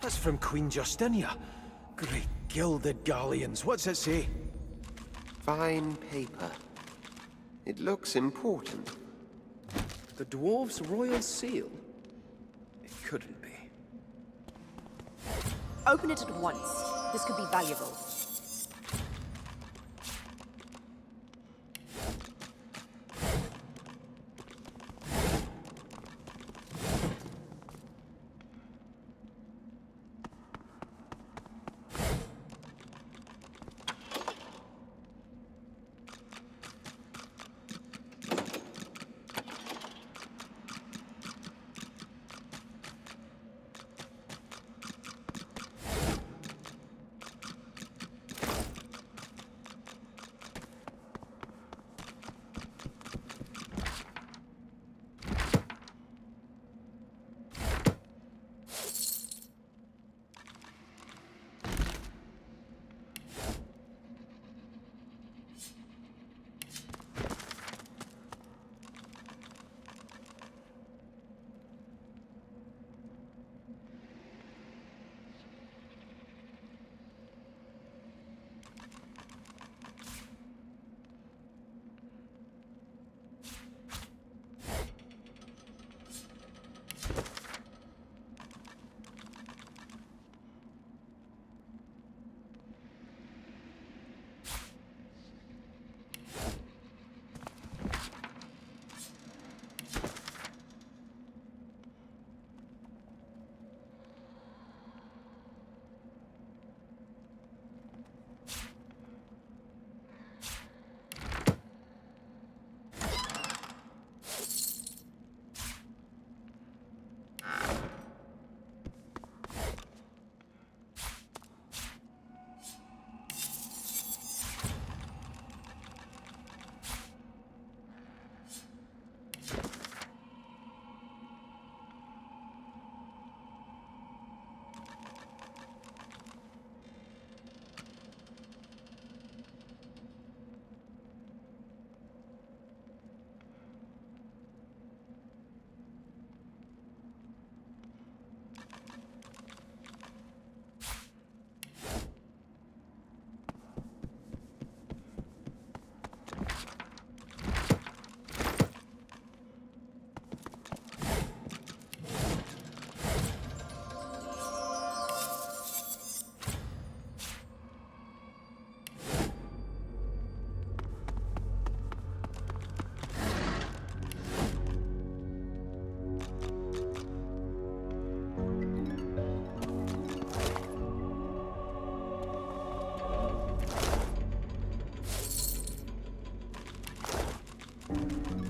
That's from Queen Justinia. Great gilded galleons. What's it say? Fine paper. It looks important. The dwarves' royal seal? It couldn't be. Open it at once. This could be valuable.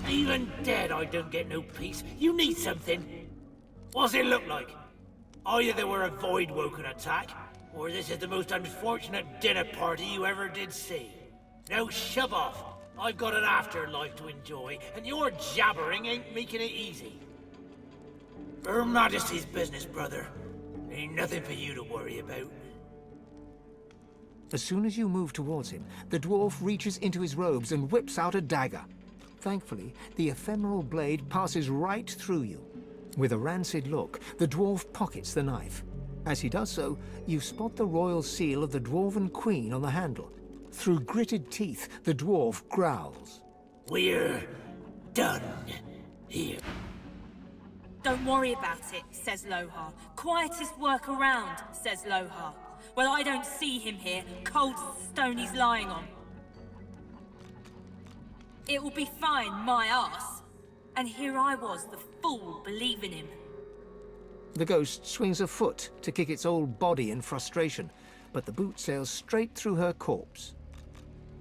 Even dead, I don't get no peace. You need something. What's it look like? Either there were a void-woken attack, or this is the most unfortunate dinner party you ever did see. Now shove off. I've got an afterlife to enjoy, and your jabbering ain't making it easy. Her Majesty's business, brother. Ain't nothing for you to worry about. As soon as you move towards him, the dwarf reaches into his robes and whips out a dagger. Thankfully, the ephemeral blade passes right through you. With a rancid look, the dwarf pockets the knife. As he does so, you spot the royal seal of the Dwarven Queen on the handle. Through gritted teeth, the dwarf growls. We're done here. Don't worry about it, says Lohar. Quietest work around, says Lohar. Well, I don't see him here, cold as the stone he's lying on. It will be fine, my arse. And here I was, the fool, believing him. The ghost swings a foot to kick its old body in frustration, but the boot sails straight through her corpse.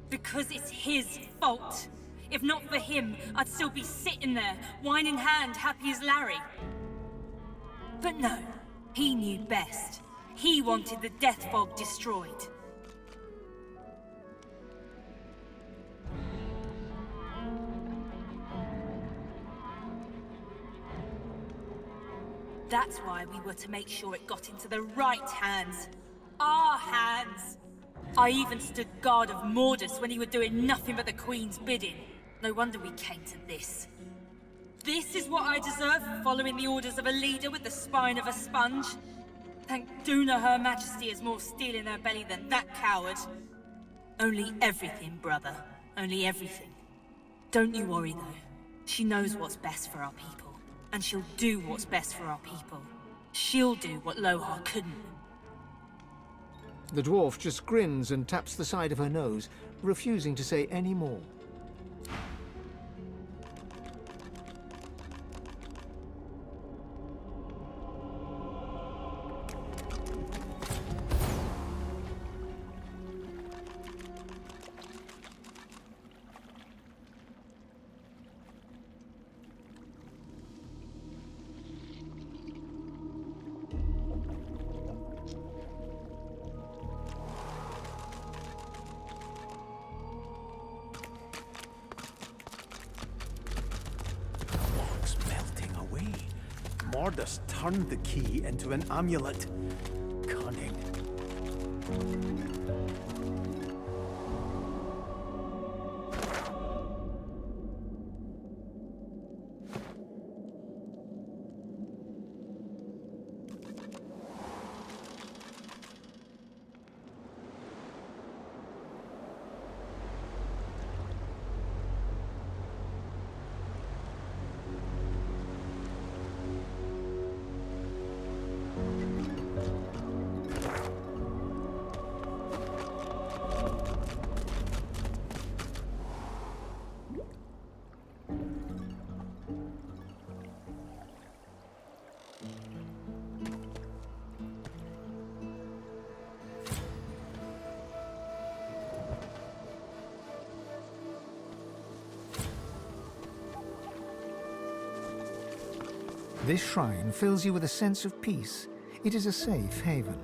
Because it's his fault. If not for him, I'd still be sitting there, wine in hand, happy as Larry. But no, he knew best. He wanted the death fog destroyed. That's why we were to make sure it got into the right hands. Our hands! I even stood guard of Mordus when he were doing nothing but the Queen's bidding. No wonder we came to this. This is what I deserve for following the orders of a leader with the spine of a sponge. Thank Duna Her Majesty has more steel in her belly than that coward. Only everything, brother. Only everything. Don't you worry, though. She knows what's best for our people. And she'll do what's best for our people. She'll do what Lohar couldn't. The dwarf just grins and taps the side of her nose, refusing to say any more. Mordus turned the key into an amulet. Cunning. This shrine fills you with a sense of peace. It is a safe haven.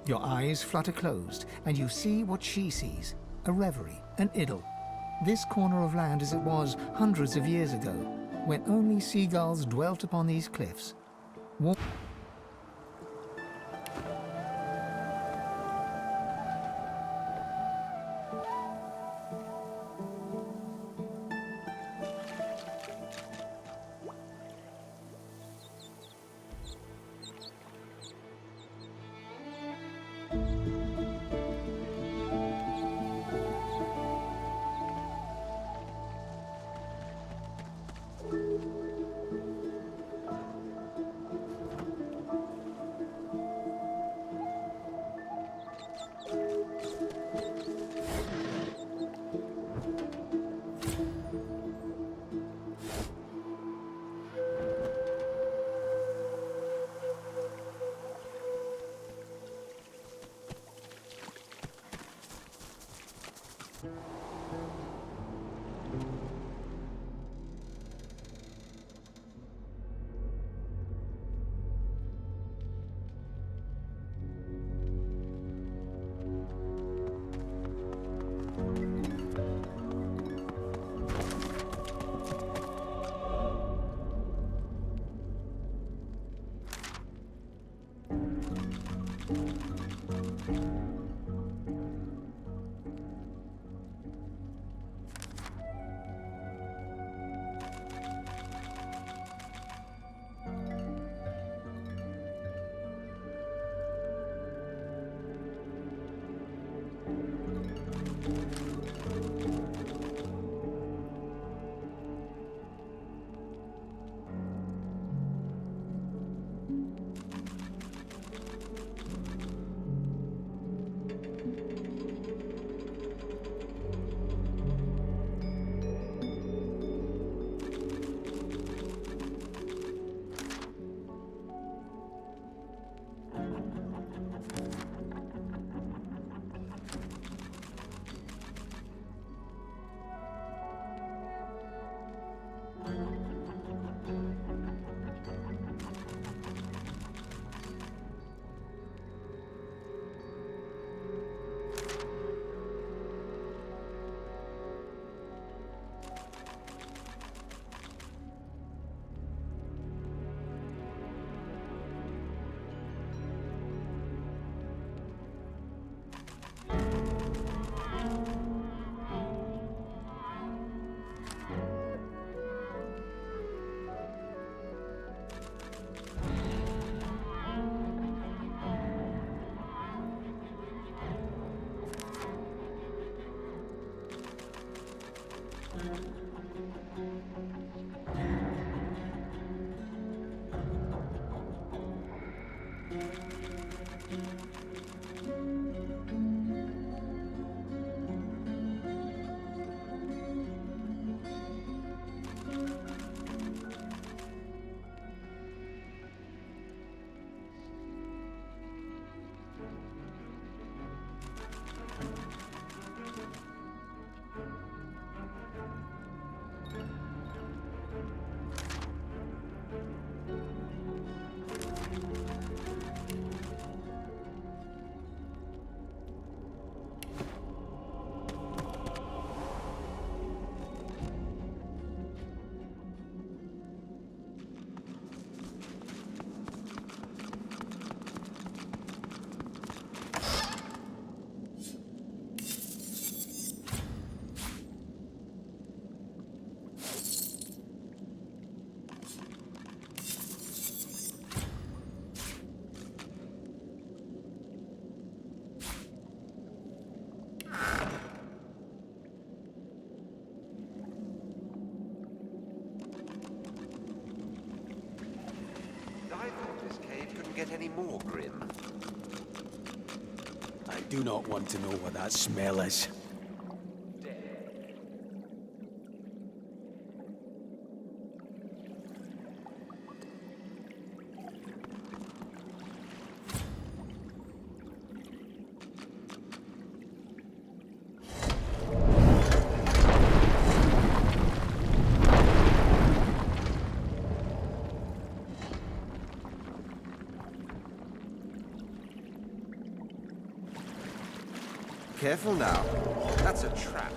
Your eyes flutter closed, and you see what she sees, a reverie, an idyll. This corner of land as it was hundreds of years ago, when only seagulls dwelt upon these cliffs. I thought this cave couldn't get any more grim. I do not want to know what that smell is. Careful now. That's a trap.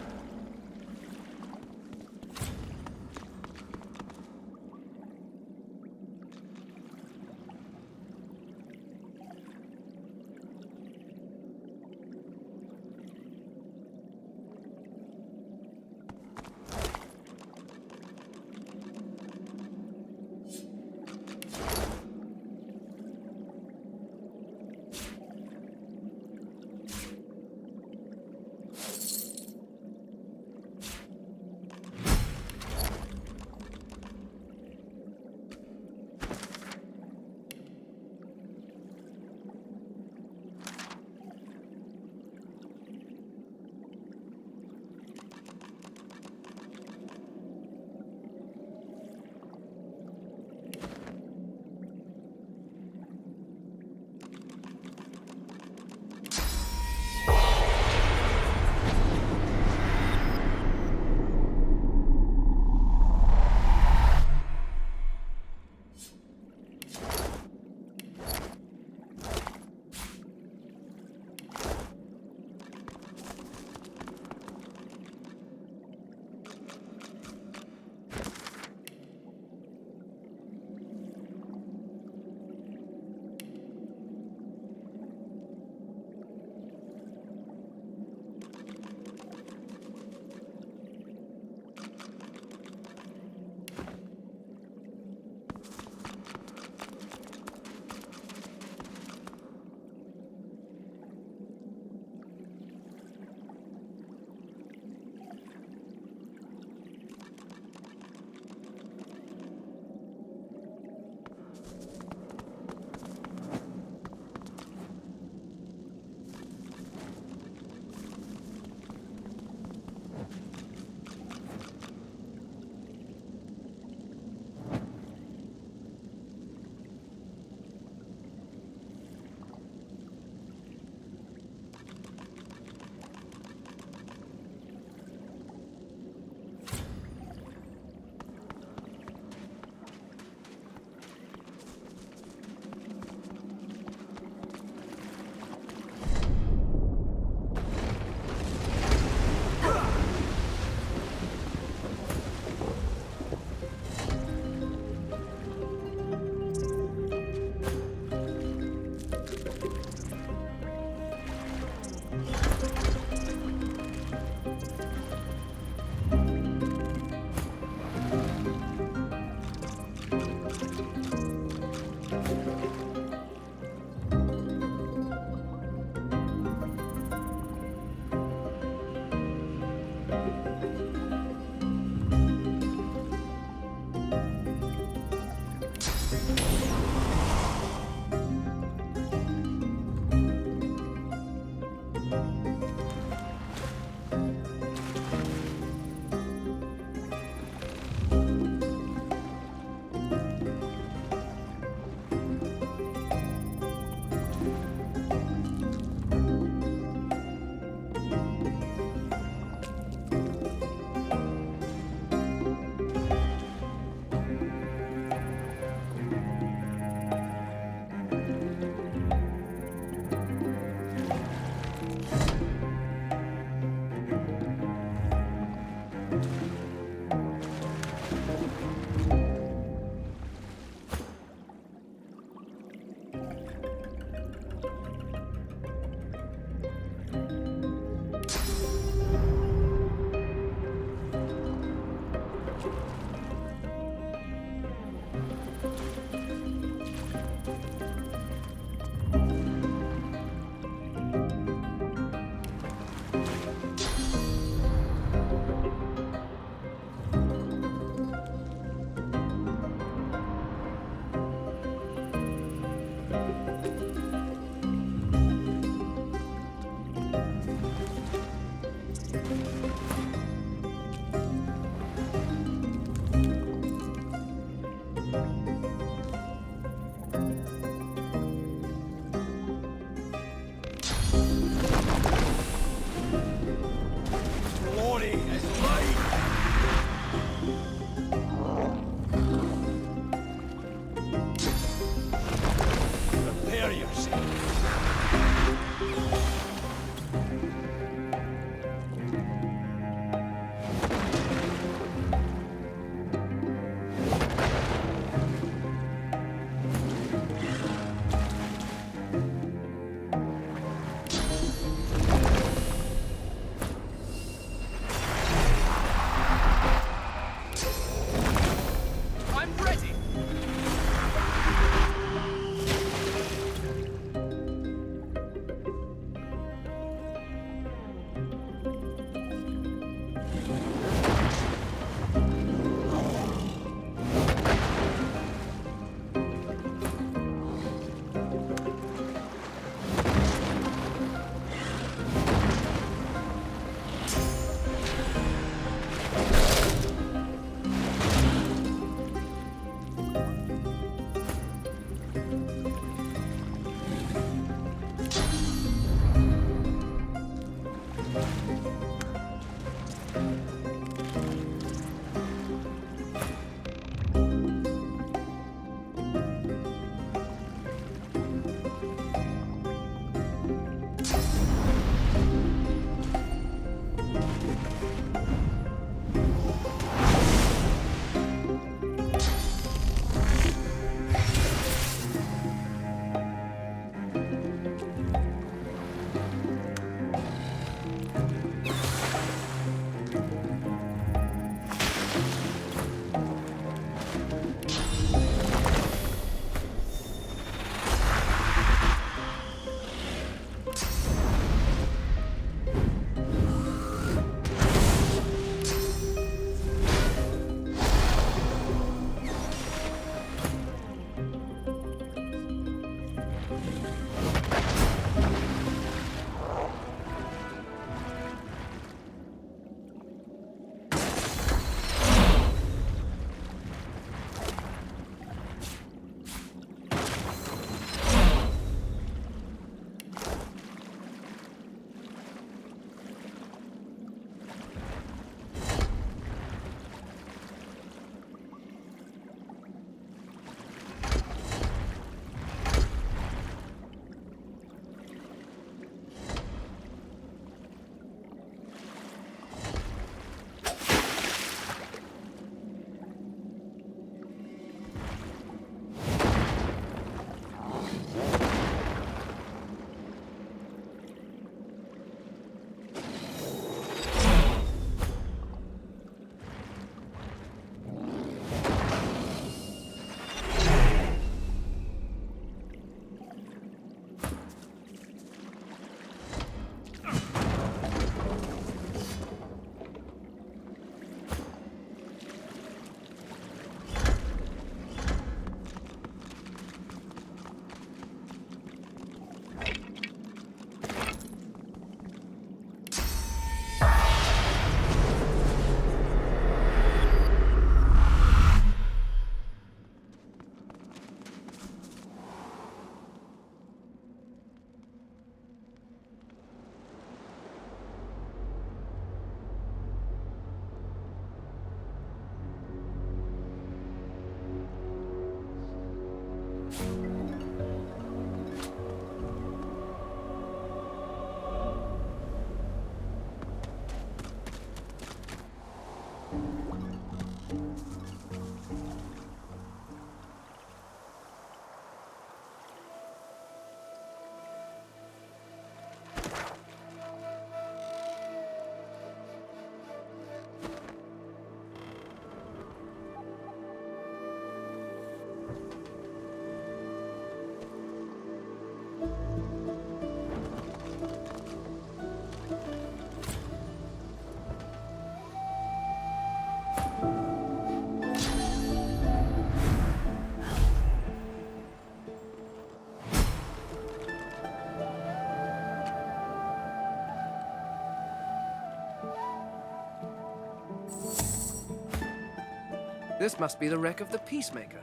This must be the wreck of the Peacemaker.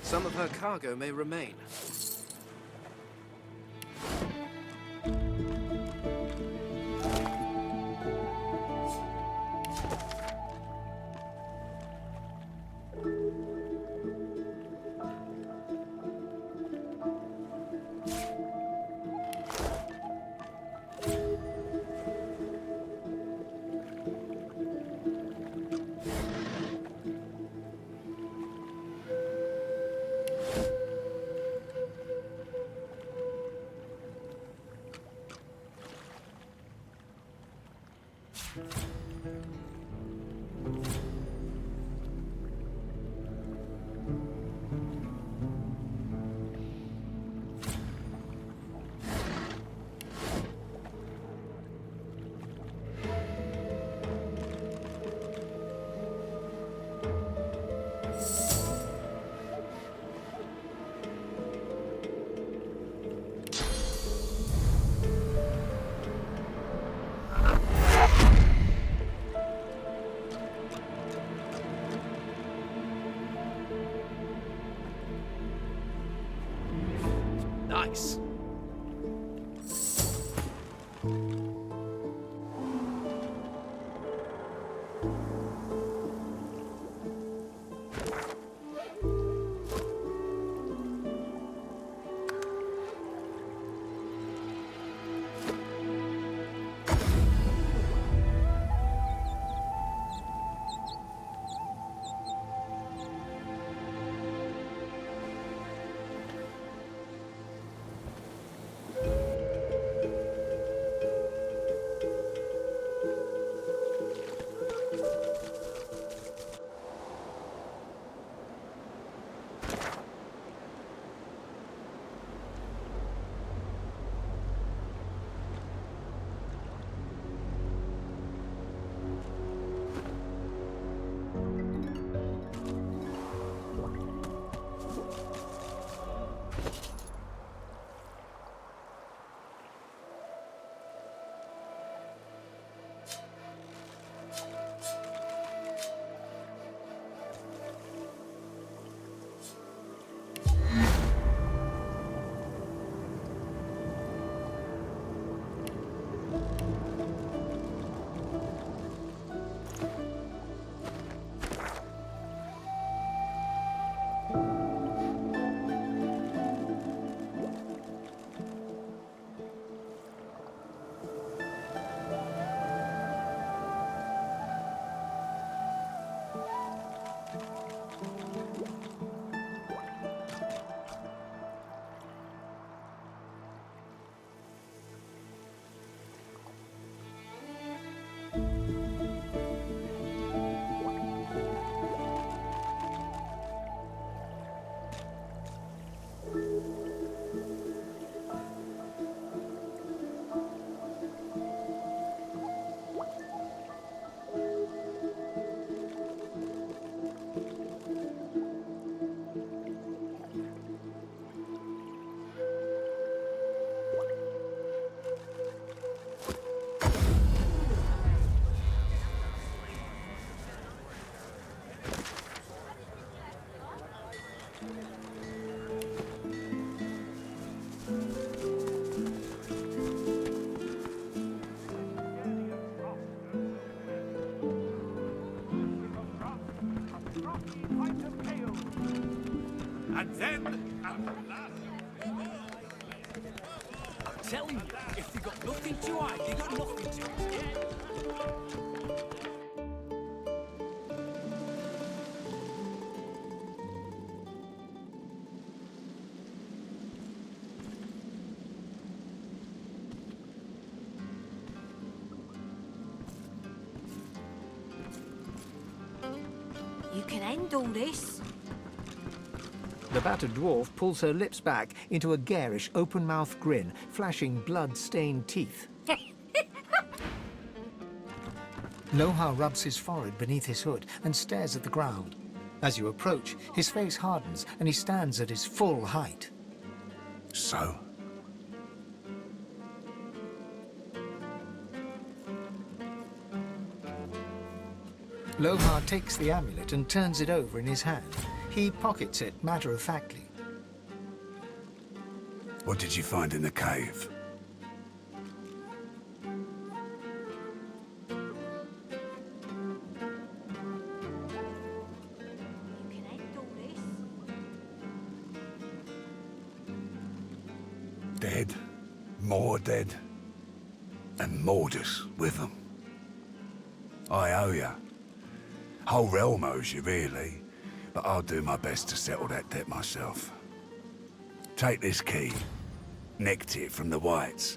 Some of her cargo may remain. Nice. And then, I'm telling you, if they got nothing to hide, they got nothing to escape. You can end all this. The battered dwarf pulls her lips back into a garish, open-mouthed grin, flashing blood-stained teeth. Lohar rubs his forehead beneath his hood and stares at the ground. As you approach, his face hardens and he stands at his full height. So? Lohar takes the amulet and turns it over in his hand. He pockets it matter-of-factly. What did you find in the cave? You can end all this. Dead, more dead, and Mordus with them. I owe you. Whole realm owes you, really, but I'll do my best to settle that debt myself. Take this key, nicked it from the Whites.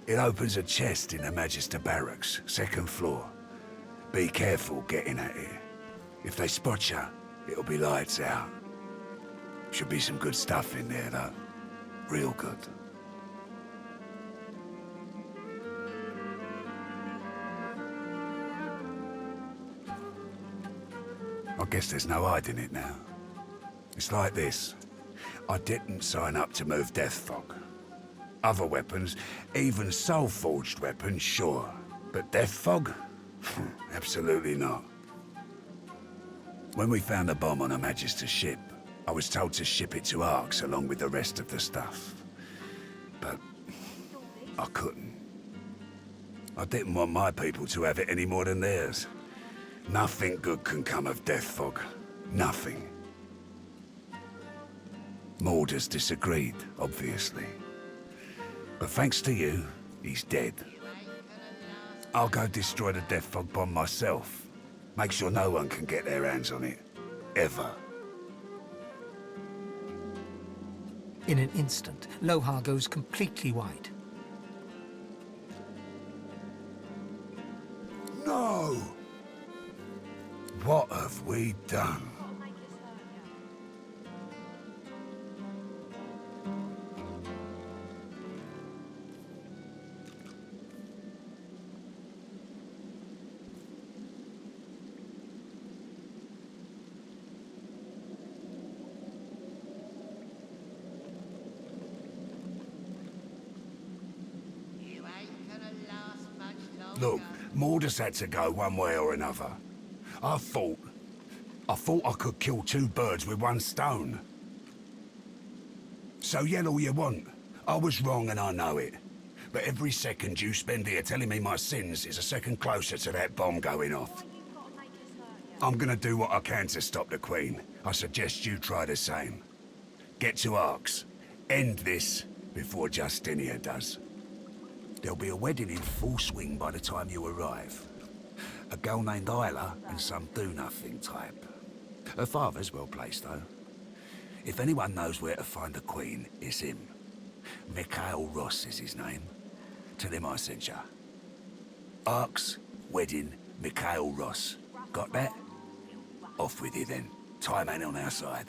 It opens a chest in the Magister Barracks, 2nd floor. Be careful getting at it. If they spot you, it'll be lights out. Should be some good stuff in there, though. Real good. I guess there's no hiding it now. It's like this. I didn't sign up to move death fog. Other weapons, even soul-forged weapons, sure. But death fog? Absolutely not. When we found the bomb on a Magister ship, I was told to ship it to Arx along with the rest of the stuff. But I couldn't. I didn't want my people to have it any more than theirs. Nothing good can come of death fog. Nothing. Mordus disagreed, obviously. But thanks to you, he's dead. I'll go destroy the death fog bomb myself. Make sure no one can get their hands on it. Ever. In an instant, Lohar goes completely white. No! What have we done? Look, Mordus had to go one way or another. I thought I could kill 2 birds with 1 stone. So yell all you want. I was wrong and I know it. But every second you spend here telling me my sins is a second closer to that bomb going off. I'm gonna do what I can to stop the Queen. I suggest you try the same. Get to Arx. End this before Justinia does. There'll be a wedding in full swing by the time you arrive. A girl named Isla and some do-nothing type. Her father's well placed, though. If anyone knows where to find the Queen, it's him. Mikhail Ross is his name. Tell him I sent ya. Arx, wedding, Mikhail Ross. Got that? Off with you then. Time ain't on our side.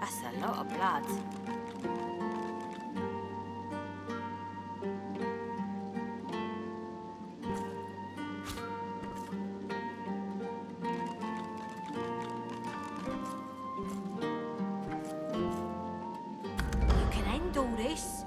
That's a lot of blood. this.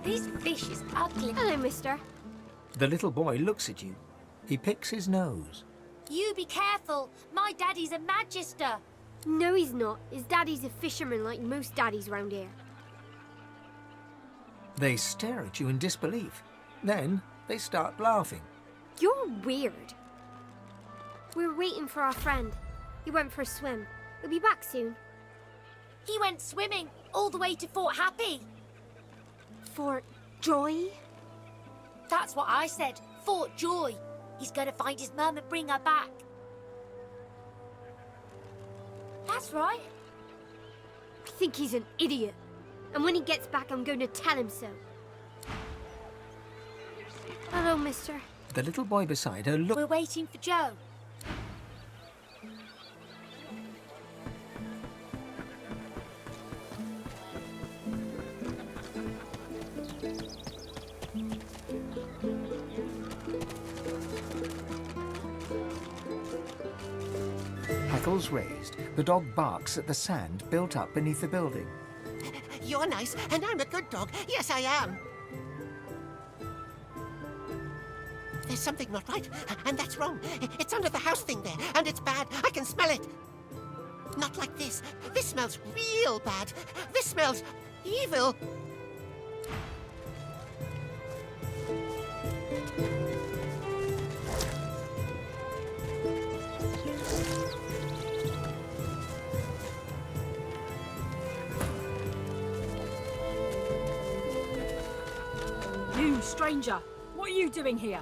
This fish is ugly. Hello, mister. The little boy looks at you. He picks his nose. You be careful. My daddy's a magister. No, he's not. His daddy's a fisherman like most daddies round here. They stare at you in disbelief. Then they start laughing. You're weird. We're waiting for our friend. He went for a swim. He'll be back soon. He went swimming all the way to Fort Happy. Fort Joy? That's what I said. Fort Joy. He's gonna find his mum and bring her back. That's right. I think he's an idiot. And when he gets back, I'm going to tell him so. Hello, mister. The little boy beside her looks. We're waiting for Joe. Hackles raised, the dog barks at the sand built up beneath the building. You're nice, and I'm a good dog. Yes, I am. There's something not right, and that's wrong. It's under the house thing there, and it's bad. I can smell it. Not like this. This smells real bad. This smells evil. You, stranger! What are you doing here?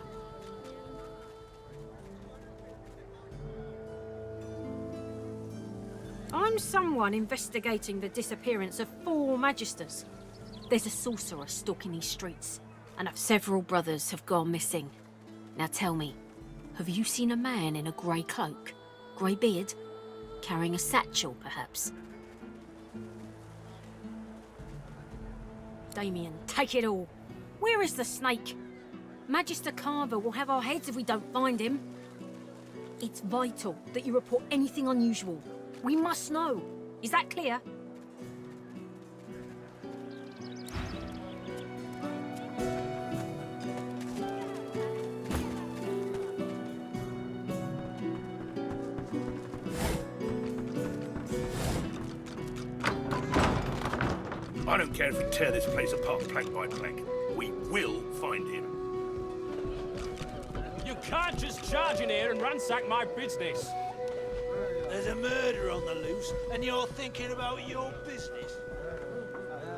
I'm someone investigating the disappearance of 4 magisters. There's a sorcerer stalking these streets, and several brothers have gone missing. Now tell me, have you seen a man in a grey cloak, grey beard, carrying a satchel, perhaps? Damien, take it all. Where is the snake? Magister Carver will have our heads if we don't find him. It's vital that you report anything unusual. We must know. Is that clear? I don't care if we tear this place apart plank by plank. We will find him. You can't just charge in here and ransack my business. There's a murder on the loose, and you're thinking about your business.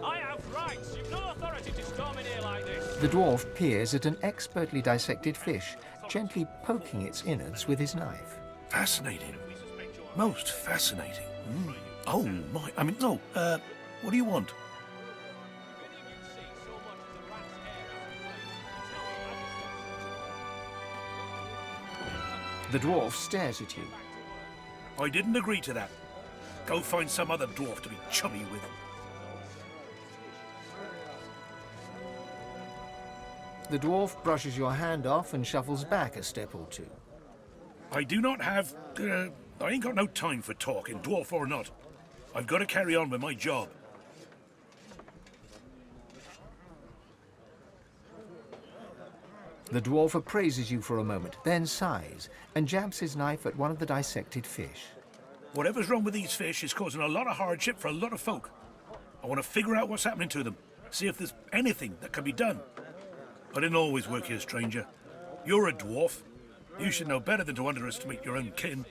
I have rights. You've no authority to storm in here like this. The dwarf peers at an expertly dissected fish, gently poking its innards with his knife. Fascinating. Most fascinating. Oh, my. I mean, no. What do you want? The dwarf stares at you. I didn't agree to that. Go find some other dwarf to be chummy with. The dwarf brushes your hand off and shuffles back a step or two. I do not have... I ain't got no time for talking, dwarf or not. I've got to carry on with my job. The dwarf appraises you for a moment, then sighs, and jabs his knife at one of the dissected fish. Whatever's wrong with these fish is causing a lot of hardship for a lot of folk. I want to figure out what's happening to them, see if there's anything that can be done. I didn't always work here, stranger. You're a dwarf. You should know better than to underestimate your own kin.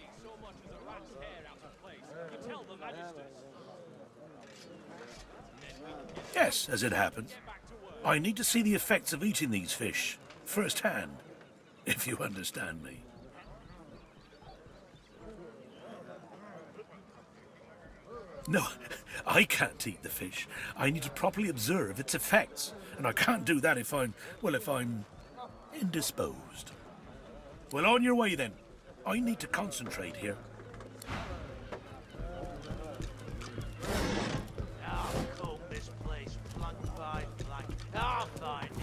Yes, as it happens. I need to see the effects of eating these fish, firsthand, if you understand me. No, I can't eat the fish. I need to properly observe its effects, and I can't do that if I'm indisposed. Well, on your way then. I need to concentrate here. I'll comb this place flank by flank. I'll find it.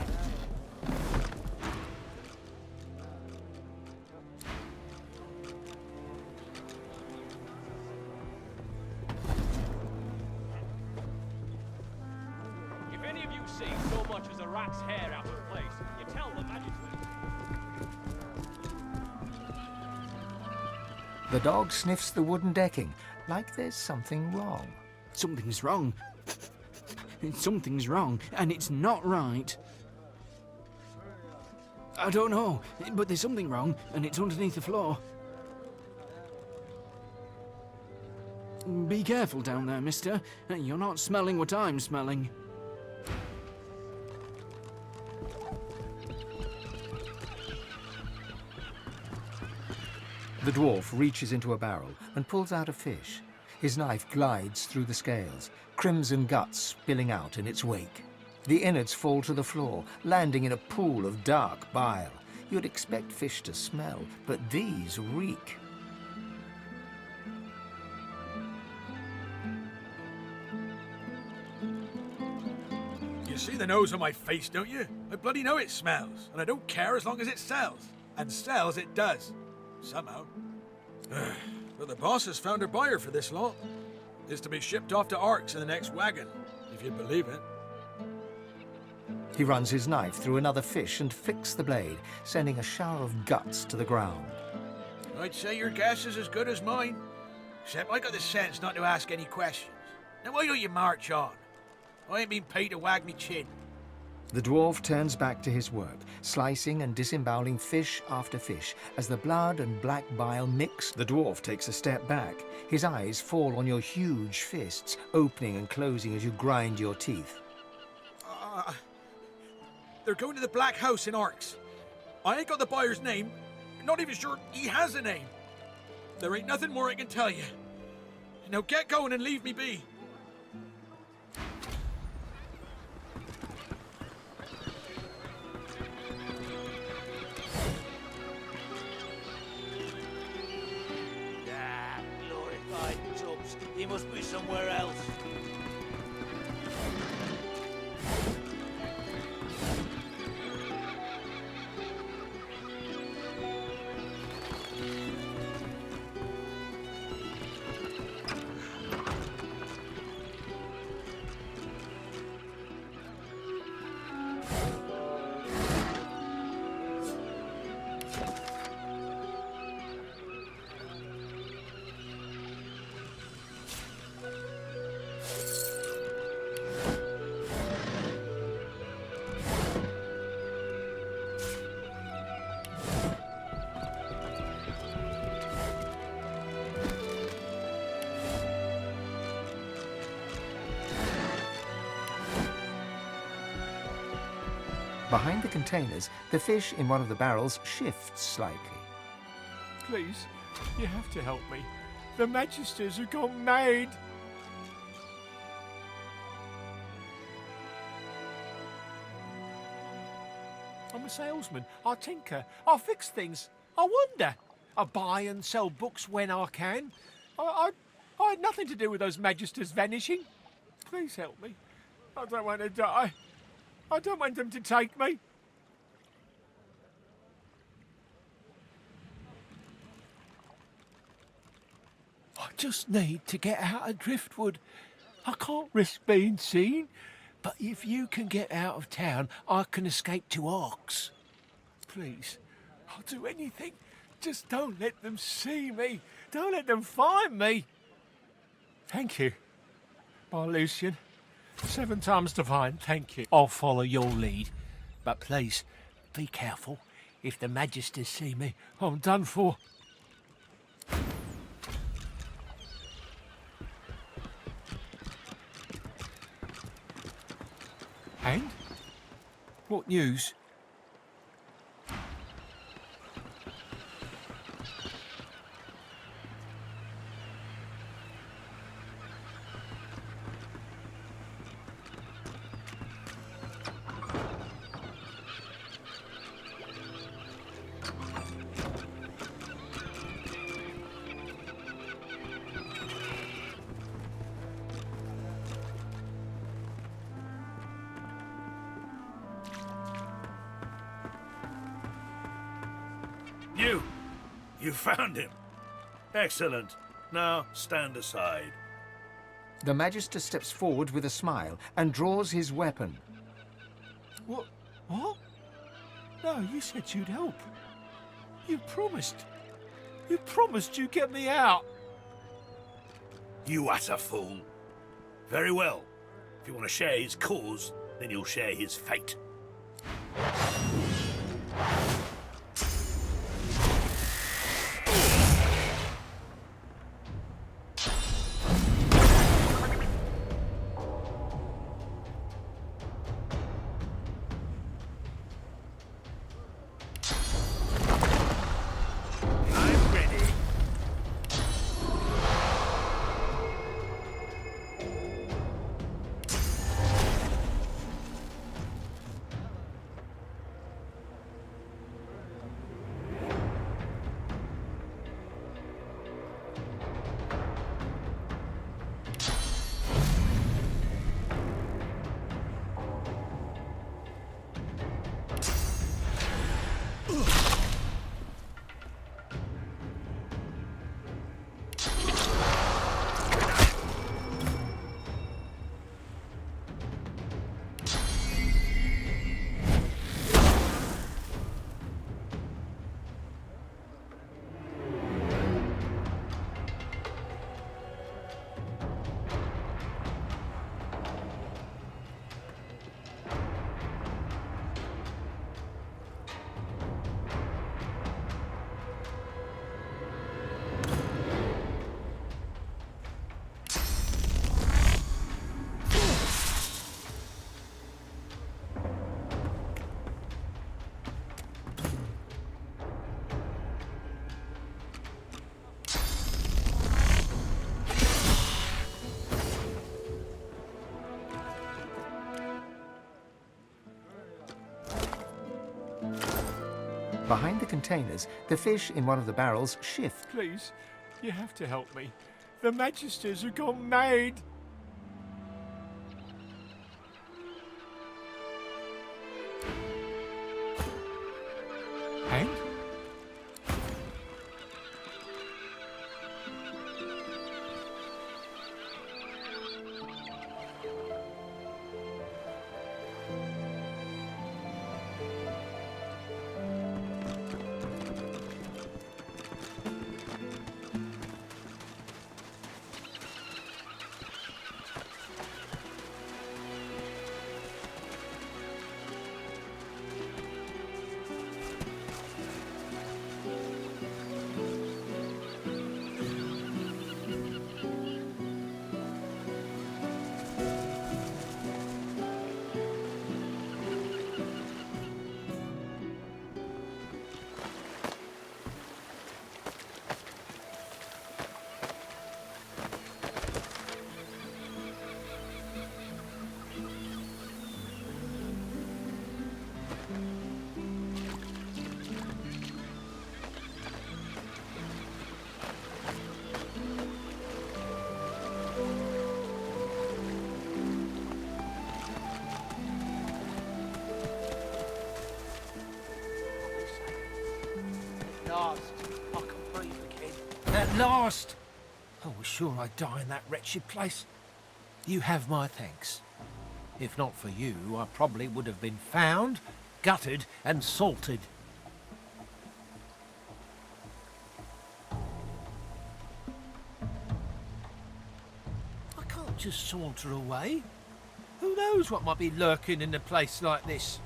If any of you see so much as a rat's hair out of place, you tell the magistrate. The dog sniffs the wooden decking, like there's something wrong. Something's wrong. Something's wrong, and it's not right. I don't know, but there's something wrong, and it's underneath the floor. Be careful down there, mister. You're not smelling what I'm smelling. The dwarf reaches into a barrel and pulls out a fish. His knife glides through the scales, crimson guts spilling out in its wake. The innards fall to the floor, landing in a pool of dark bile. You'd expect fish to smell, but these reek. You see the nose on my face, don't you? I bloody know it smells, and I don't care as long as it sells. And sells it does. Somehow. But the boss has found a buyer for this lot. It's to be shipped off to Arks in the next wagon, if you believe it. He runs his knife through another fish and flicks the blade, sending a shower of guts to the ground. I'd say your guess is as good as mine. Except I got the sense not to ask any questions. Now why don't you march on? I ain't been paid to wag me chin. The dwarf turns back to his work, slicing and disemboweling fish after fish. As the blood and black bile mix, the dwarf takes a step back. His eyes fall on your huge fists, opening and closing as you grind your teeth. They're going to the Black House in Arks. I ain't got the buyer's name. Not even sure he has a name. There ain't nothing more I can tell you. Now get going and leave me be. Glorified tubs. He must be somewhere else. Behind the containers, the fish in one of the barrels shifts slightly. Please, you have to help me. The Magisters have gone mad. I'm a salesman. I tinker. I fix things. I wonder. I buy and sell books when I can. I had nothing to do with those Magisters vanishing. Please help me. I don't want to die. I don't want them to take me. I just need to get out of Driftwood. I can't risk being seen, but if you can get out of town, I can escape to Arks. Please, I'll do anything. Just don't let them see me. Don't let them find me. Thank you. Bye, Lucian. 7 times divine, thank you. I'll follow your lead. But please, be careful. If the Magisters see me, I'm done for. And? What news? You found him. Excellent. Now stand aside. The Magister steps forward with a smile and draws his weapon. What? What? No, you said you'd help. You promised. You promised you'd get me out. You utter fool. Very well. If you want to share his cause, then you'll share his fate. Behind the containers, the fish in one of the barrels shift. Please, you have to help me. The Magisters have gone mad. And? At last! I was sure I'd die in that wretched place. You have my thanks. If not for you, I probably would have been found, gutted and salted. I can't just saunter away. Who knows what might be lurking in a place like this?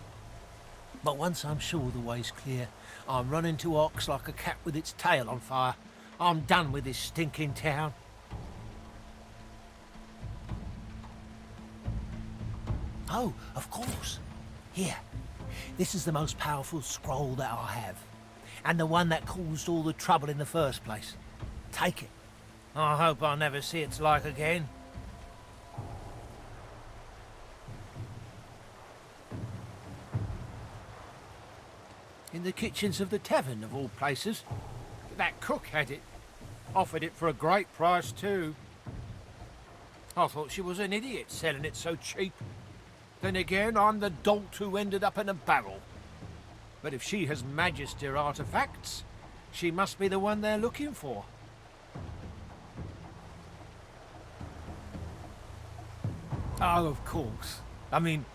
But once I'm sure the way's clear, I'm running to Ox like a cat with its tail on fire. I'm done with this stinking town. Oh, of course. Here. This is the most powerful scroll that I have. And the one that caused all the trouble in the first place. Take it. I hope I never see its like again. In the kitchens of the tavern, of all places. That cook had it. Offered it for a great price, too. I thought she was an idiot selling it so cheap. Then again, I'm the dolt who ended up in a barrel. But if she has Magister artifacts, she must be the one they're looking for. Oh, of course. I mean,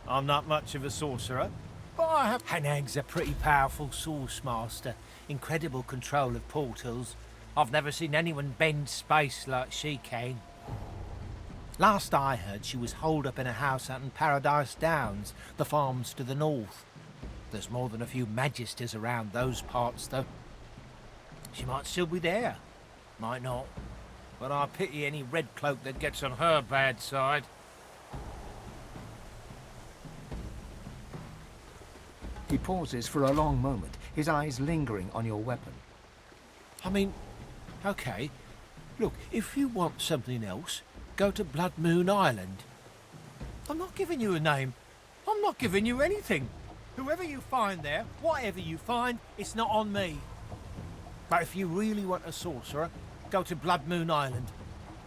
I'm not much of a sorcerer, but I have... Mannag's a pretty powerful source master. Incredible control of portals. I've never seen anyone bend space like she can. Last I heard, she was holed up in a house out in Paradise Downs, the farms to the north. There's more than a few Magisters around those parts, though. She might still be there. Might not. But I pity any red cloak that gets on her bad side. He pauses for a long moment, his eyes lingering on your weapon. I mean, okay. Look, if you want something else, go to Blood Moon Island. I'm not giving you a name. I'm not giving you anything. Whoever you find there, whatever you find, it's not on me. But if you really want a sorcerer, go to Blood Moon Island.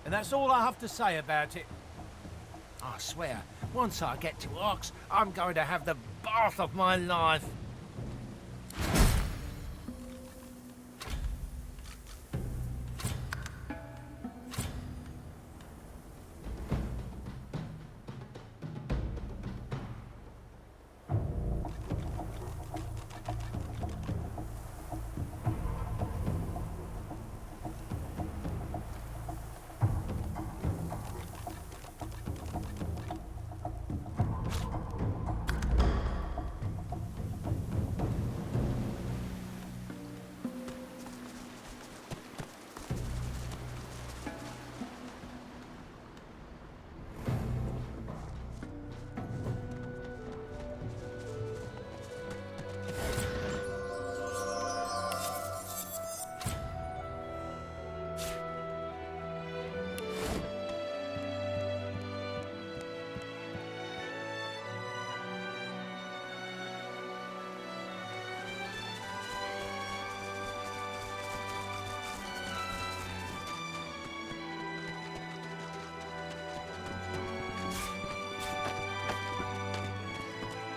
And that's all I have to say about it. I swear, once I get to Ox, I'm going to have the bath of my life.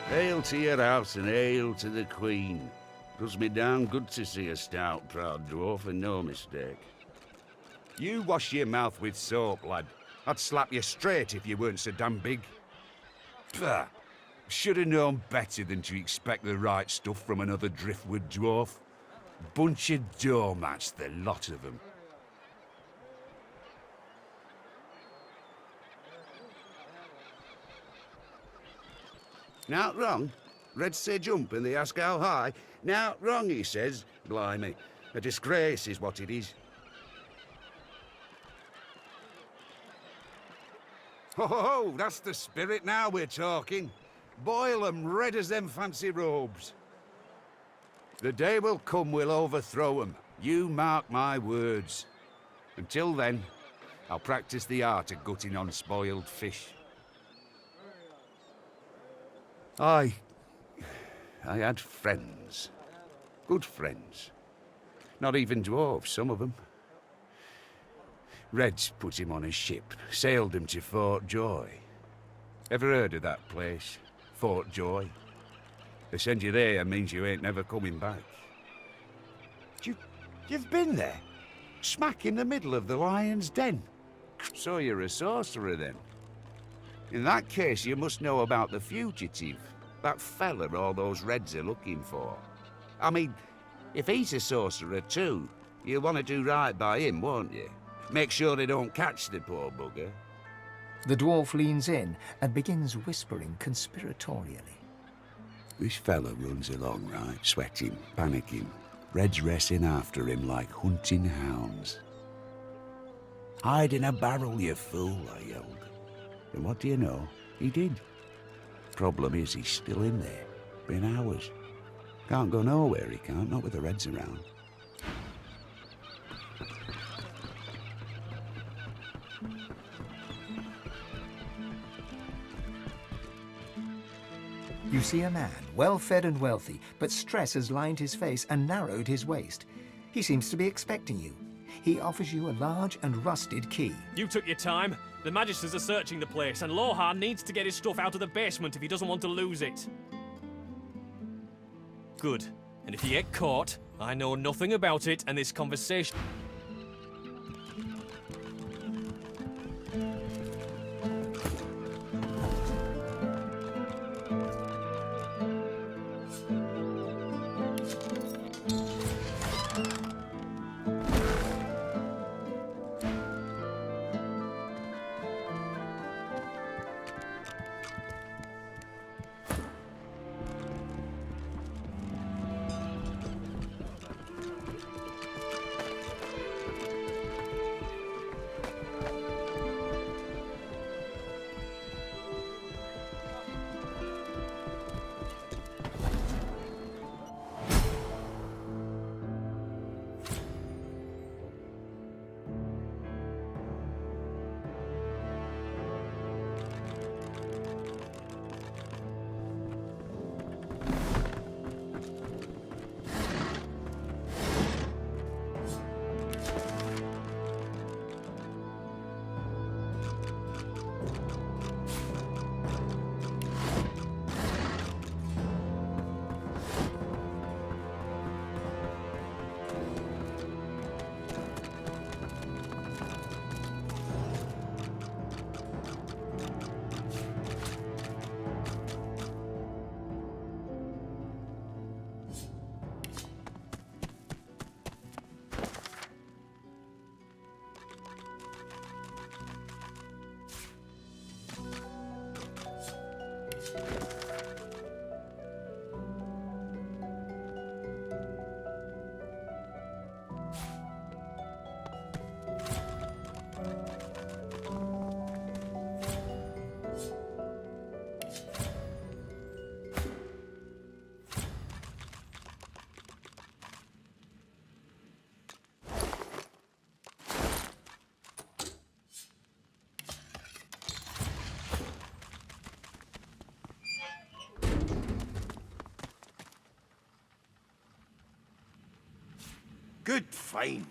Hail to your house and hail to the Queen. Does me down good to see a stout, proud dwarf, and no mistake. You wash your mouth with soap, lad. I'd slap you straight if you weren't so damn big. Pah! Should have known better than to expect the right stuff from another driftwood dwarf. Bunch of doormats, the lot of them. Not wrong. Reds say jump and they ask how high. Not wrong, he says. Blimey. A disgrace is what it is. Ho ho ho, that's the spirit now we're talking. Boil 'em red as them fancy robes. The day will come we'll overthrow 'em. You mark my words. Until then, I'll practice the art of gutting on spoiled fish. I had friends. Good friends. Not even dwarves, some of them. Reds put him on a ship, sailed him to Fort Joy. Ever heard of that place? Fort Joy? They send you there means you ain't never coming back. You've been there? Smack in the middle of the lion's den? So you're a sorcerer then? In that case, you must know about the fugitive. That fella all those Reds are looking for. I mean, if he's a sorcerer too, you'll want to do right by him, won't you? Make sure they don't catch the poor bugger. The dwarf leans in and begins whispering conspiratorially. This fella runs along, right, sweating, panicking. Red's racing after him like hunting hounds. "Hide in a barrel, you fool," I yelled. And what do you know? He did. Problem is, he's still in there. Been hours. Can't go nowhere, he can't, not with the Reds around. You see a man, well-fed and wealthy, but stress has lined his face and narrowed his waist. He seems to be expecting you. He offers you a large and rusted key. You took your time. The Magisters are searching the place, and Lohar needs to get his stuff out of the basement if he doesn't want to lose it. Good. And if you get caught, I know nothing about it, and this conversation... Good find.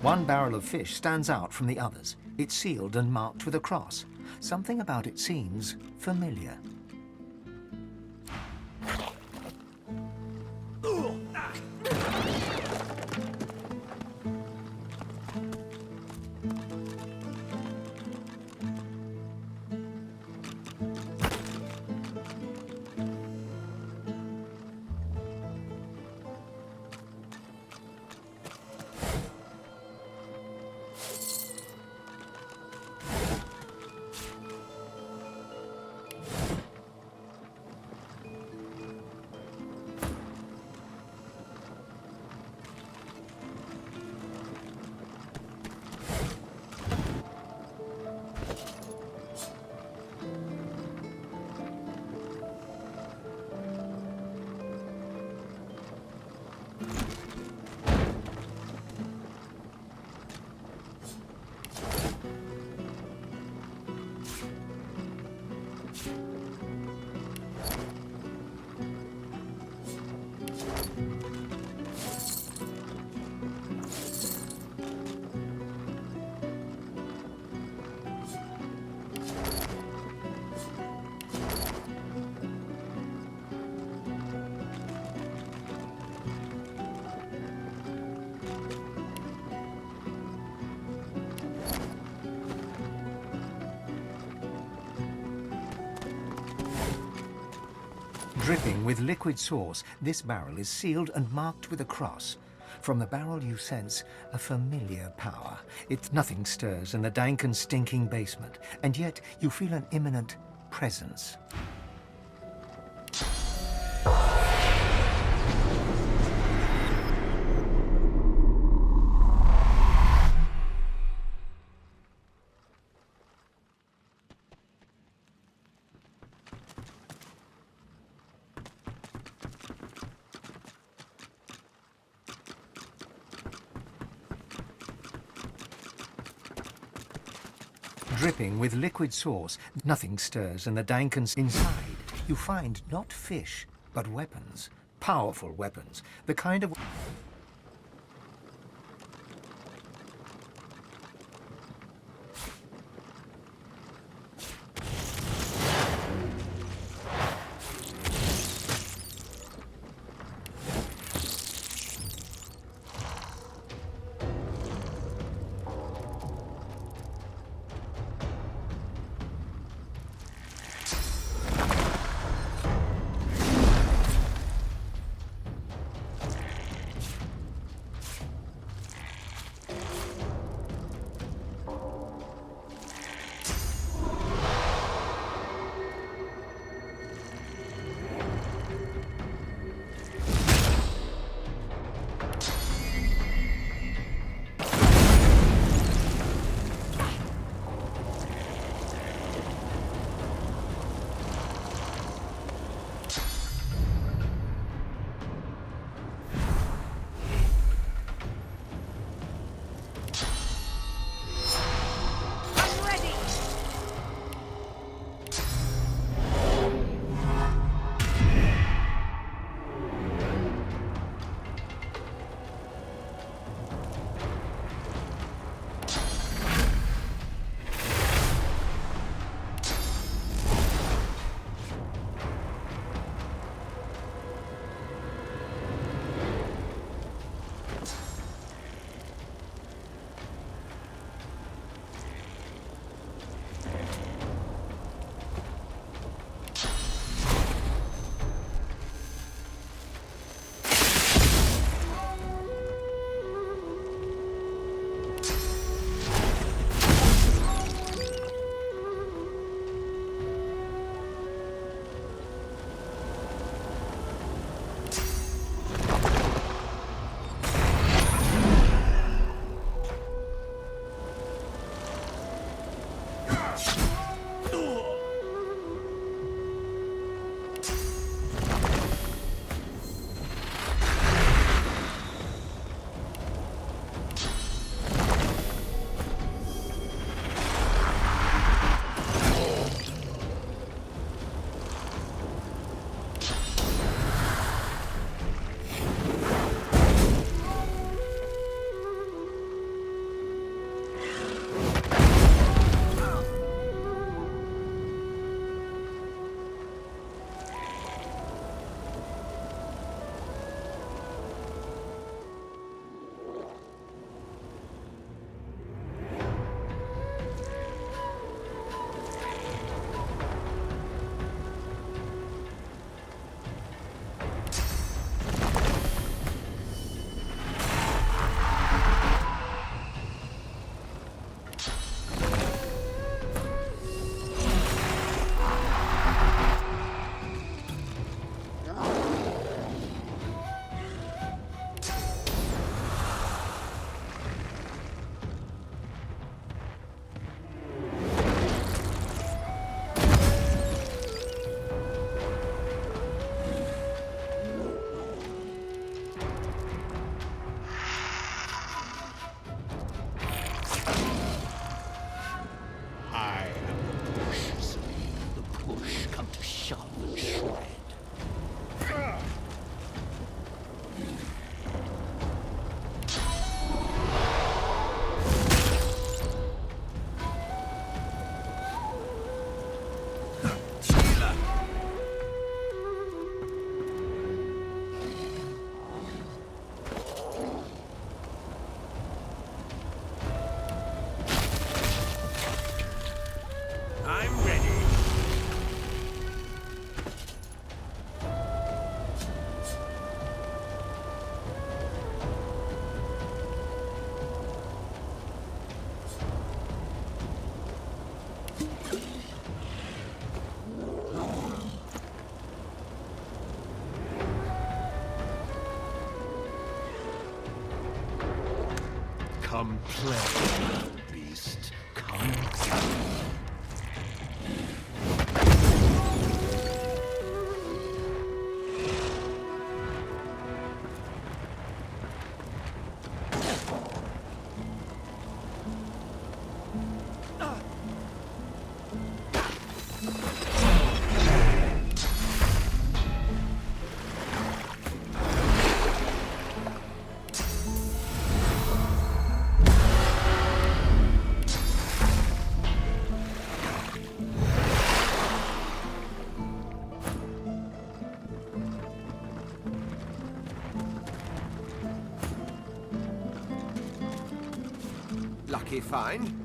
One barrel of fish stands out from the others. It's sealed and marked with a cross. Something about it seems familiar. Dripping with liquid sauce, this barrel is sealed and marked with a cross. From the barrel you sense a familiar power. Nothing stirs in the dank and stinking basement, and yet you feel an imminent presence. Dripping with liquid sauce, nothing stirs in the dank and inside you find not fish, but weapons. Powerful weapons. The kind of... Come play, beast. Come play. Lucky find.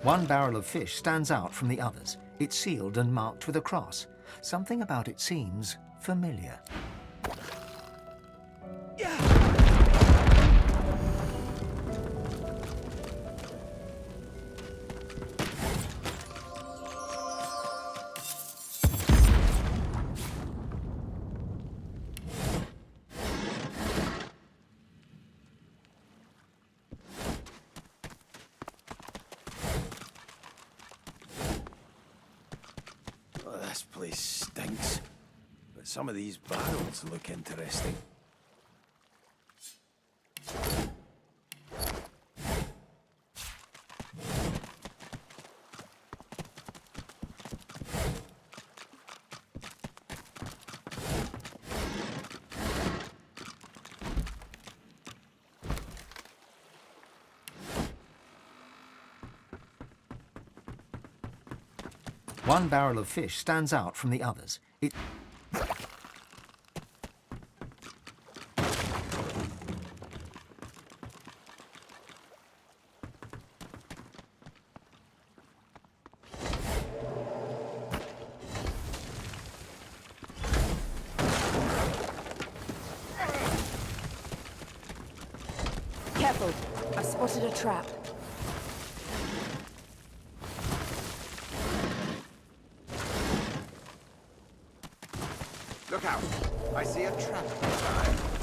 One barrel of fish stands out from the others. It's sealed and marked with a cross. Something about it seems familiar. This place stinks, but some of these barrels look interesting. One barrel of fish stands out from the others. It... Careful, I spotted a trap. Look out! I see a trap inside.